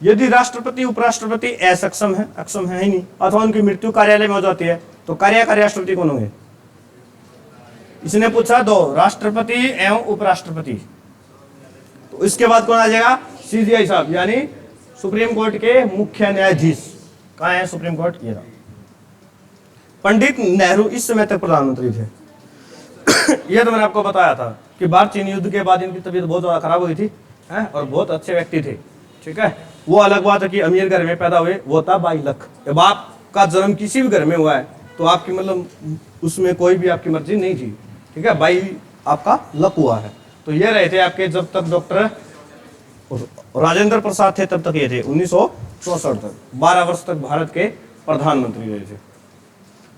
यदि राष्ट्रपति उपराष्ट्रपति असक्षम है, अक्षम है ही नहीं, अथवा उनकी मृत्यु कार्यालय में हो जाती है, तो कार्यकारी राष्ट्रपति कौन होंगे? इसने पूछा दो, राष्ट्रपति एवं उपराष्ट्रपति। तो इसके बाद कौन आ जाएगा? सीजीआई साहब, यानी सुप्रीम कोर्ट के मुख्य न्यायाधीश। कहाँ है सुप्रीम कोर्ट? ये रहा। पंडित नेहरू इस समय तक प्रधानमंत्री थे। यह तो मैंने आपको बताया था कि भारत चीन युद्ध के बाद इनकी तबीयत बहुत ज्यादा खराब हुई थी, है? और बहुत अच्छे व्यक्ति थे, ठीक है। वो अलग बात है कि अमीर घर में पैदा हुए, वो था 22 लाख। जब आपका जन्म किसी भी घर में हुआ है तो आपकी मतलब उसमें कोई भी आपकी मर्जी नहीं थी, ठीक है। 22 आपका लक हुआ है। तो ये रहे थे आपके, जब तक डॉक्टर राजेंद्र प्रसाद थे तब तक ये थे, 1964 तक, 12 वर्ष तक भारत के प्रधानमंत्री रहे थे।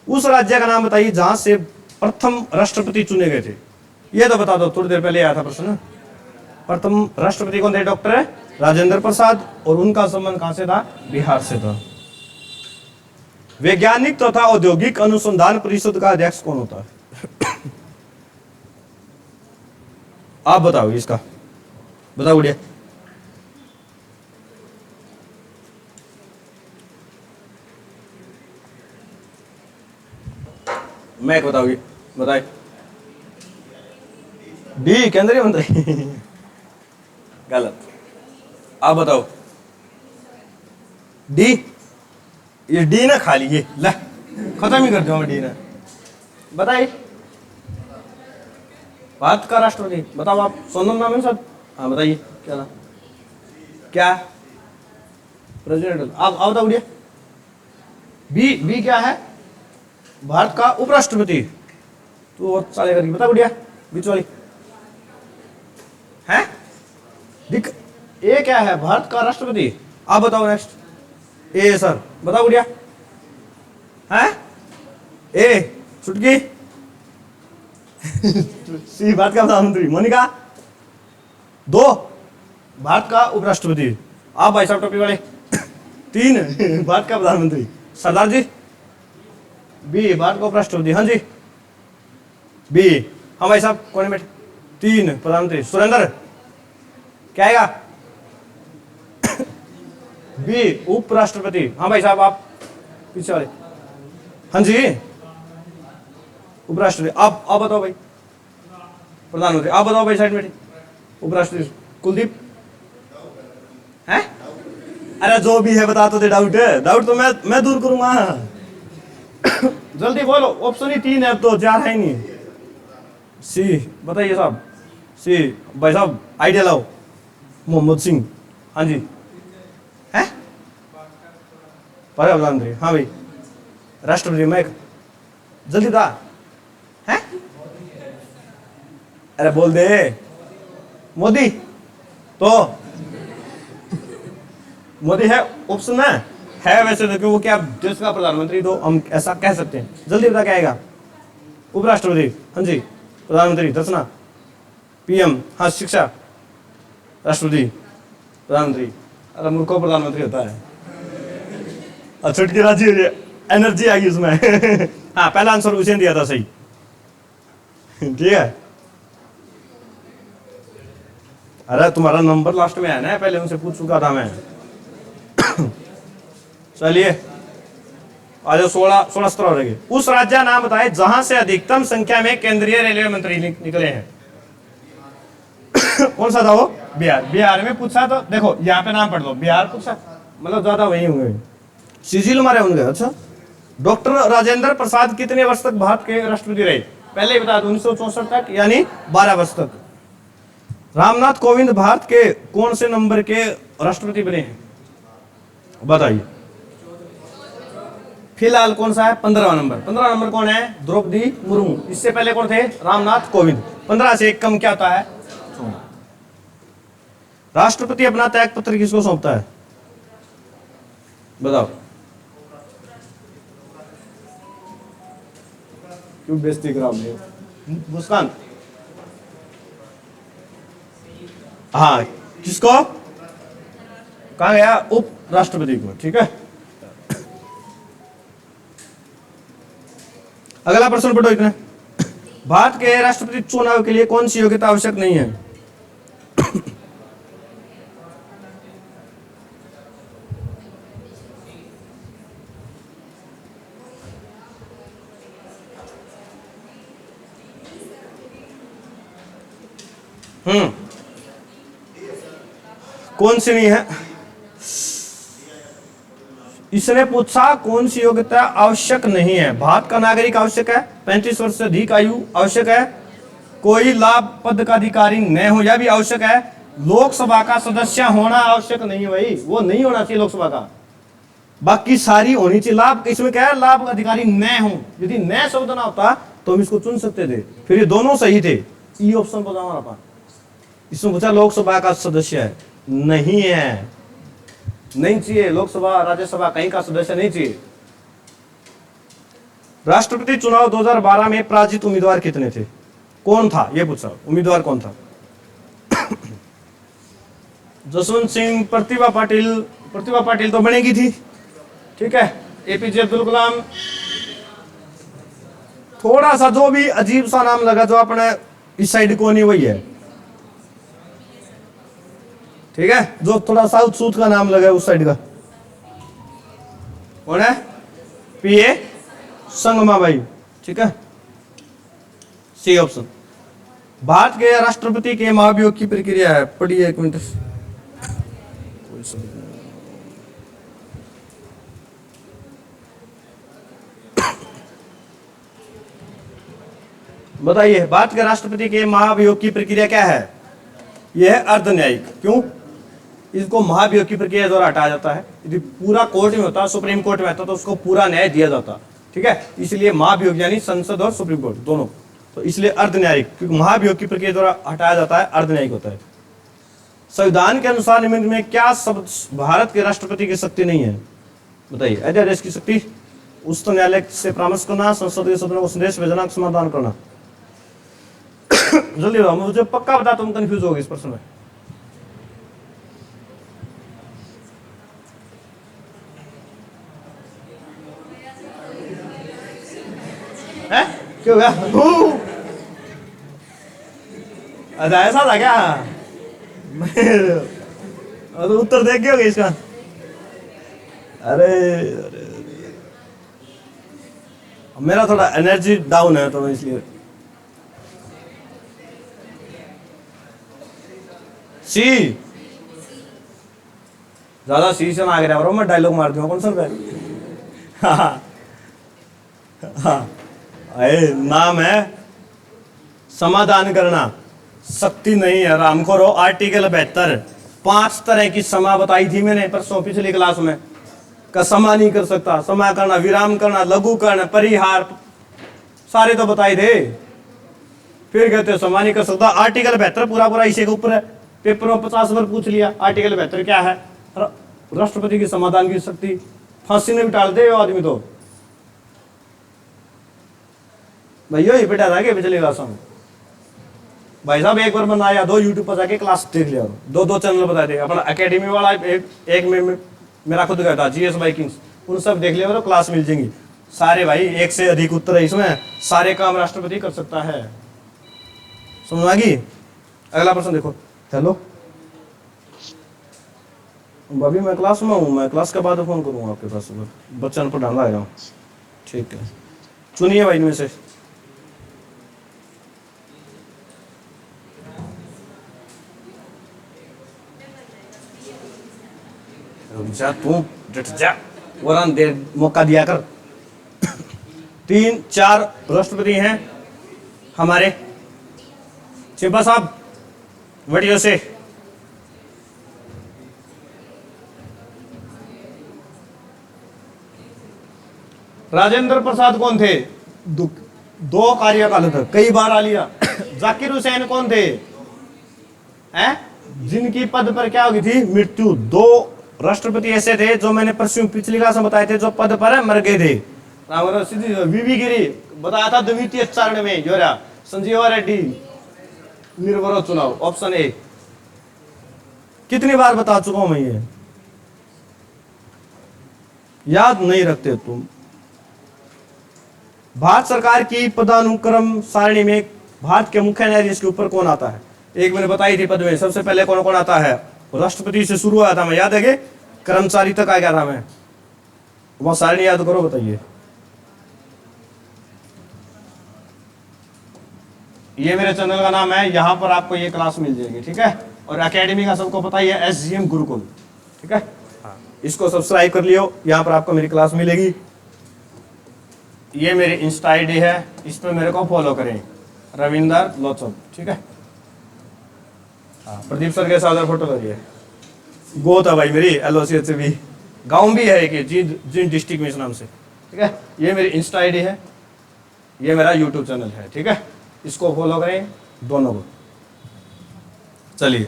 उस राज्य का नाम बताइए जहां से प्रथम राष्ट्रपति चुने गए थे। ये तो बता दो, थोड़ी देर पहले आया था प्रश्न। प्रथम राष्ट्रपति कौन थे? डॉक्टर राजेंद्र प्रसाद। और उनका संबंध कहां से था? बिहार से था। वैज्ञानिक तथा औद्योगिक अनुसंधान परिषद का अध्यक्ष कौन होता है? आप बताओ इसका, बताओ बढ़िया। मैं बताओगी, बताए। डी, केंद्रीय मंत्री। गलत। आप बताओ। डी, ये डी ना खा लीजिए, ला खत्म ही कर दो डी ना। बताइए। भारत का राष्ट्रपति बताओ आप। सोनम नाम है सर? हाँ बताइए क्या नाम? क्या? प्रेसिडेंट। आप बताओ बढ़िया। बी, बी क्या है? भारत का उपराष्ट्रपति। तो चाले करके बता बढ़िया, बीच वाली है। दिख, ए क्या है? भारत का राष्ट्रपति। आप बताओ नेक्स्ट। ए सर बताओ बढ़िया है। ए चुटकी। सी भारत का प्रधानमंत्री। मोनिका। दो, भारत का उपराष्ट्रपति। आप भाई साहब टोपी वाले। तीन, भारत का प्रधानमंत्री। सरदार जी। बी, भारत का उपराष्ट्रपति। हाँ जी बी। हाँ भाई साहब कौन बैठे? तीन, प्रधानमंत्री। सुरेंद्र क्या आएगा? बी, उपराष्ट्रपति। हाँ भाई साहब आप पीछे वाले। हाँ जी उपराष्ट्रपति। आप बताओ भाई। प्रधानमंत्री। आप बताओ भाई साइड में उपराष्ट्रपति। कुलदीप है? अरे जो भी है बता तो दे। डाउट है, डाउट तो मैं दूर करूंगा। जल्दी बोलो, ऑप्शन ही 3 है, अब तो 4 है नहीं। सी बताइए साहब। सी भाई साहब आइडिया लाओ। मोहम्मद सिंह। हाँ जी है प्रधानमंत्री। हाँ भाई राष्ट्रपति। मैं जल्दी था है? अरे बोल दे। मोदी। तो मोदी है ऑप्शन में है वैसे तो, वो क्या देश का प्रधानमंत्री, तो हम ऐसा कह सकते हैं। जल्दी बता क्या आएगा? उपराष्ट्रपति। हाँ जी प्रधानमंत्री। दसना पीएम। हाँ शिक्षा। राष्ट्रपति। प्रधानमंत्री। अरे मूर्खों प्रधानमंत्री होता है। छुटकी राजी एनर्जी आ गई उसमें। हाँ पहला आंसर उसे दिया था सही, ठीक है। अरे तुम्हारा नंबर लास्ट में है ना, पहले उनसे पूछ चुका था मैं। चलिए आज 16 सत्र रहेंगे। उस राज्य नाम बताए जहां से अधिकतम संख्या में केंद्रीय रेलवे मंत्री निकले हैं। कौन सा था वो? बिहार। बिहार में पूछा तो देखो यहाँ पे नाम पढ़ दो। बिहार पूछा मतलब ज्यादा वही होंगे, सीजील मारे होंगे। अच्छा, डॉक्टर राजेंद्र प्रसाद कितने वर्ष तक भारत के राष्ट्रपति रहे? पहले ही बता दो 1964 तक, यानी 12 वर्ष तक। रामनाथ कोविंद भारत के कौन से नंबर के राष्ट्रपति बने हैं? बताइए। फिलहाल कौन सा है? 15वां नंबर। 15वां नंबर कौन है? द्रौपदी मुर्मू। इससे पहले कौन थे? रामनाथ कोविंद। 15 से 1 कम क्या होता है? 16। राष्ट्रपति अपना त्याग पत्र किसको सौंपता है? बताओ। क्यों बेइज्जती करा आपने? मुस्कान। हाँ किसको? कहा गया? उप राष्ट्रपति को, ठीक है। अगला प्रश्न पढ़ो इतने। भारत के राष्ट्रपति चुनाव के लिए कौन सी योग्यता आवश्यक नहीं है? कौन सी नहीं है? इसने पूछा कौन सी योग्यता आवश्यक नहीं है? भारत का नागरिक आवश्यक है, 35 वर्ष से अधिक आयु आवश्यक है, कोई लाभ पद का अधिकारी न हो यह भी आवश्यक है, लोकसभा का सदस्य होना आवश्यक नहीं है भाई, वो नहीं होना चाहिए लोकसभा का, बाकी सारी होनी चाहिए। लाभ इसमें क्या है? लाभ अधिकारी न हो, यदि न शब्द ना होता तो हम इसको चुन सकते थे, फिर ये दोनों सही थे। ई ऑप्शन बताओ हमारा पास। इसमें पूछा लोकसभा का सदस्य है, नहीं है, नहीं चाहिए, लोकसभा राज्यसभा कहीं का सदस्य नहीं चाहिए। राष्ट्रपति चुनाव 2012 में पराजित उम्मीदवार कितने थे? कौन था ये पूछा, उम्मीदवार कौन था? जसवंत सिंह, प्रतिभा पाटिल, प्रतिभा पाटिल तो बनेगी थी, ठीक है, एपीजे अब्दुल कलाम, थोड़ा सा जो भी अजीब सा नाम लगा जो अपने इस साइड को नहीं वही है, ठीक है, जो थोड़ा साउथ सूथ का नाम लगा है उस साइड का, कौन है? पीए संगमा भाई, ठीक है, सी ऑप्शन। भारत के राष्ट्रपति के महाभियोग की प्रक्रिया है, पढ़िए एक मिनट। बताइए भारत के राष्ट्रपति के महाभियोग की प्रक्रिया क्या है? यह है अर्ध न्यायिक। क्यों? इसको महाभियोग की प्रक्रिया द्वारा हटाया जाता है। यदि पूरा कोर्ट में होता, सुप्रीम कोर्ट में होता तो उसको पूरा न्याय दिया जाता, ठीक है, इसलिए महाभियोग यानी संसद और सुप्रीम कोर्ट दोनों, तो इसलिए अर्ध न्यायिक, क्योंकि महाभियोग की प्रक्रिया द्वारा हटाया जाता है, अर्ध न्यायिक होता है। संविधान के अनुसार निम्न में क्या शब्द भारत के राष्ट्रपति की शक्ति नहीं है? बताइए। अध्यादेश की शक्ति, उच्चतम न्यायालय से परामर्श करना, संसद के सदनों को संदेश भेजना, समाधान करना। जल्दी बताओ, मुझे पक्का बता, तुम कंफ्यूज होगे इस प्रश्न में। है? क्यों गया? अच्छा ऐसा था क्या? तो उत्तर देख गया इसका। अरे अरे मेरा थोड़ा एनर्जी डाउन है तो इसलिए। सी, ज्यादा सी से ना आ गया, मैं डायलॉग मार दूंगा कौन सा पे। हाँ, नाम है समाधान करना, शक्ति नहीं है। राम खोरो आर्टिकल 72, 5 तरह की समा बताई थी मैंने परसों पिछली क्लास में। का समा नहीं कर सकता, समा करना, विराम करना, लघु करना, परिहार, सारे तो बताए थे। फिर कहते समा नहीं कर सकता। आर्टिकल 72 पूरा पूरा इसी के ऊपर है, पेपर में 50 बार पूछ लिया। आर्टिकल 72 क्या है? राष्ट्रपति की समाधान की शक्ति, फांसी में भी टाल दे आदमी तो। भाई यही बेटा था कि पिछली क्लास में भाई साहब एक बार बनाया, 2 यूट्यूब पर जाके क्लास देख लिया, 2 चैनल बताए थे। अपना एकेडमी वाला एक में मेरा खुद का था, जीएस बाइकिंग्स, उन सब देख लिया, क्लास मिल जाएंगी सारे। भाई 1 से अधिक उत्तर है इसमें, सारे काम राष्ट्रपति कर सकता है। समझ आ गई? अगला प्रश्न देखो। हेलो अभी मैं क्लास में हूँ, मैं क्लास के बाद फोन करूँगा आपके पास, बच्चा पर डालना आएगा। ठीक है, सुनिए भाई इनमें से। जा तू डट जा, वरन दे मौका दिया कर। 3-4 राष्ट्रपति हैं हमारे। चिंपा साहब वीडियो से राजेंद्र प्रसाद कौन थे? 2 कार्यकाल तक, कई बार आ लिया। जाकिर हुसैन कौन थे? हैं? जिनकी पद पर क्या हो गई थी? मृत्यु। 2 राष्ट्रपति ऐसे थे जो मैंने पिछली क्लास में बताए थे, जो पद पर मर गए थे। वीवी गिरी बताया था द्वितीय चरण में, जो रहा संजीवा रेड्डी, निर्विरोध चुनाव, ऑप्शन ए। कितनी बार बता चुका हूं मैं, ये याद नहीं रखते तुम। भारत सरकार की पदानुक्रम सारणी में भारत के मुख्य न्यायाधीश के ऊपर कौन आता है? एक मैंने बताई थी पद में सबसे पहले कौन कौन आता है। राष्ट्रपति से शुरू हुआ था, मैं याद है कि कर्मचारी तक आ गया था मैं, वह सारणी याद करो, बताइए। ये मेरे चैनल का नाम है, यहाँ पर आपको ये क्लास मिल जाएगी, ठीक है। और एकेडमी का सबको पता ही है, SGM गुरुकुल, ठीक है। इसको सब्सक्राइब कर लियो, यहाँ पर आपको मेरी क्लास मिलेगी। ये मेरी इंस्टा आईडी है, इस पर मेरे को फॉलो करें, रविंदर लोचन, ठीक है। हाँ, प्रदीप सर के साथ फोटो लगी, गोत है भाई मेरी LOC से भी, गाँव भी है एक जिन डिस्ट्रिक्ट में इस नाम से, ठीक है। ये मेरी इंस्टा आईडी है, ये मेरा यूट्यूब चैनल है, ठीक है। इसको फॉलो करें दोनों को। चलिए,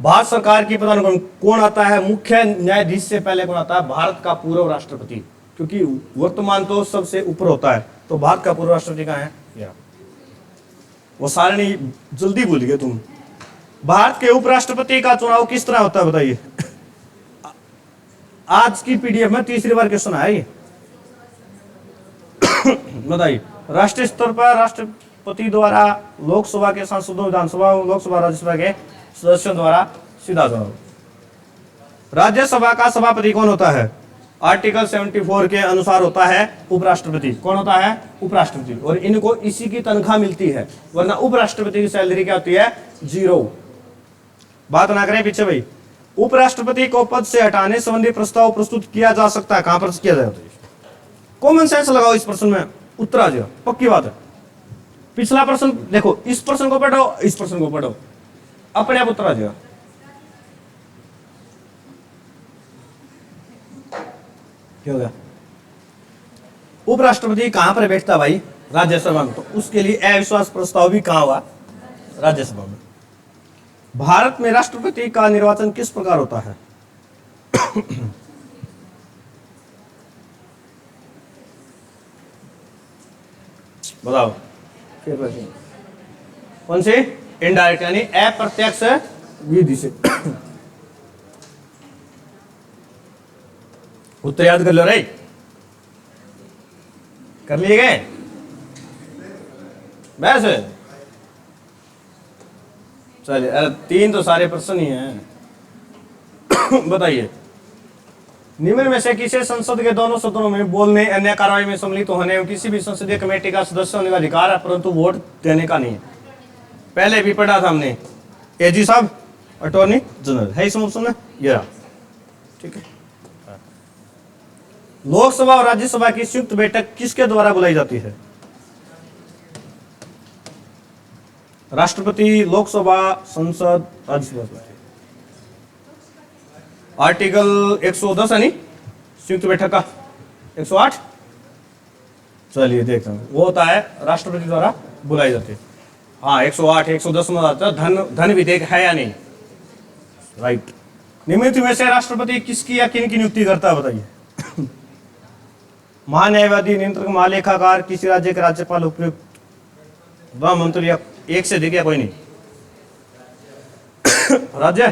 भारत सरकार की प्रधान कौन आता है? मुख्य न्यायाधीश से पहले कौन आता है? भारत का पूर्व राष्ट्रपति, क्योंकि वर्तमान तो सबसे ऊपर होता है, तो भारत का पूर्व राष्ट्रपति कहाँ है? या वो सारणी जल्दी भूल गए तुम। भारत के उपराष्ट्रपति का चुनाव किस तरह होता है बताइए? आज की PDF में तीसरी बार क्वेश्चन आया ये। बताइए, राष्ट्रीय स्तर पर राष्ट्रपति द्वारा, लोकसभा के सांसदों, विधानसभा, लोकसभा, राज्यसभा के सदस्यों द्वारा सीधा चुनाव। राज्यसभा का सभापति कौन होता है? आर्टिकल 74 के अनुसार होता है उपराष्ट्रपति। कौन होता है? उपराष्ट्रपति। और इनको इसी की तनख्वाह मिलती है, वरना उपराष्ट्रपति की सैलरी क्या होती है? 0। बात ना करें पीछे भाई। उपराष्ट्रपति को पद से हटाने संबंधी प्रस्ताव प्रस्तुत किया जा सकता है, कहां पर किया जाता है? कॉमन सेंस लगाओ इस प्रश्न में, उत्तर आ जाएगा, पक्की बात है। पिछला प्रश्न देखो, इस प्रश्न को पढ़ो, इस प्रश्न को पढ़ो, अपने आप उत्तर आ जाएगा। क्या हो गया? उपराष्ट्रपति कहां पर बैठता भाई? राज्यसभा में। तो उसके लिए अविश्वास प्रस्ताव भी कहां हुआ? राज्यसभा में। भारत में राष्ट्रपति का निर्वाचन किस प्रकार होता है? बताओ। कौन से? इनडायरेक्ट, यानी अप्रत्यक्ष विधि से। उत्तर याद कर लो रे, कर लिए गए बस। चलिए, अरे 3 तो सारे प्रश्न ही हैं। बताइए, निम्न में से किसे संसद के दोनों सदनों में बोलने, अन्य कार्रवाई में सम्मिलित होने एवं किसी भी संसदीय कमेटी का सदस्य होने का अधिकार है, परंतु वोट देने का नहीं है? पहले भी पढ़ा था हमने, AG साहब, अटॉर्नी जनरल है इसमें ऑप्शन में, ये ठीक है। लोकसभा और राज्यसभा की संयुक्त बैठक किसके द्वारा बुलाई जाती है? राष्ट्रपति, लोकसभा, संसद, राज्यसभा। आर्टिकल 110 है नहीं संयुक्त बैठक का, 108। चलिए देखते हैं, वो होता है राष्ट्रपति द्वारा बुलाई जाती है। हाँ, 108, 110 में आता है धन विधेयक है या नहीं? राइट। निम्नलिखित में से राष्ट्रपति किसकी या किन की नियुक्ति करता है बताइए? महान्यायवादी, नियंत्रक, महालेखाकार, किसी राज्य के राज्यपाल, उपयुक्त, वह मंत्री, या एक से अधिक, या कोई नहीं? राज्य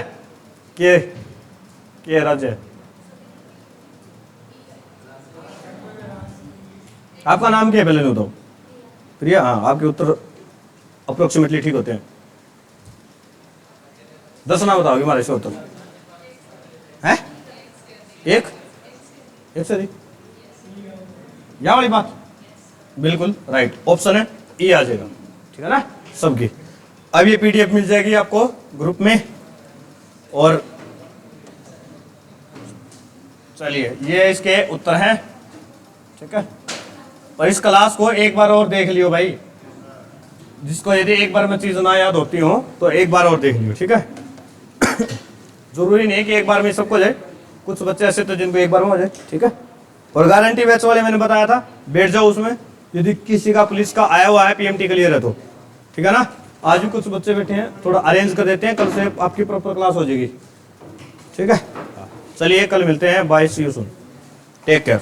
के राज्य। आपका नाम क्या है पहले नहीं? तो प्रिया। हाँ, आपके उत्तर अप्रोक्सीमेटली ठीक होते हैं। 10 ना बताओगे हमारे से उत्तर है? एक से अधिक, या वाली बात बिल्कुल राइट। ऑप्शन है E आ जाएगा, ठीक है ना सबकी। अब ये PDF मिल जाएगी आपको ग्रुप में। और चलिए, ये इसके उत्तर हैं, ठीक है। और इस क्लास को एक बार और देख लियो भाई, जिसको यदि एक बार में चीज ना याद होती हो तो एक बार और देख लियो, ठीक है। जरूरी नहीं है कि एक बार में सबको जाए, कुछ बच्चे ऐसे तो जिनको एक बार में हो जाए, ठीक है। और गारंटी बैच वाले मैंने बताया था, बैठ जाओ उसमें, यदि किसी का पुलिस का आया हुआ है, PMT क्लियर है तो, ठीक है ना। आज भी कुछ बच्चे बैठे हैं, थोड़ा अरेंज कर देते हैं, कल से आपकी प्रॉपर क्लास हो जाएगी, ठीक है। चलिए, कल मिलते हैं, bye, see you soon, take care.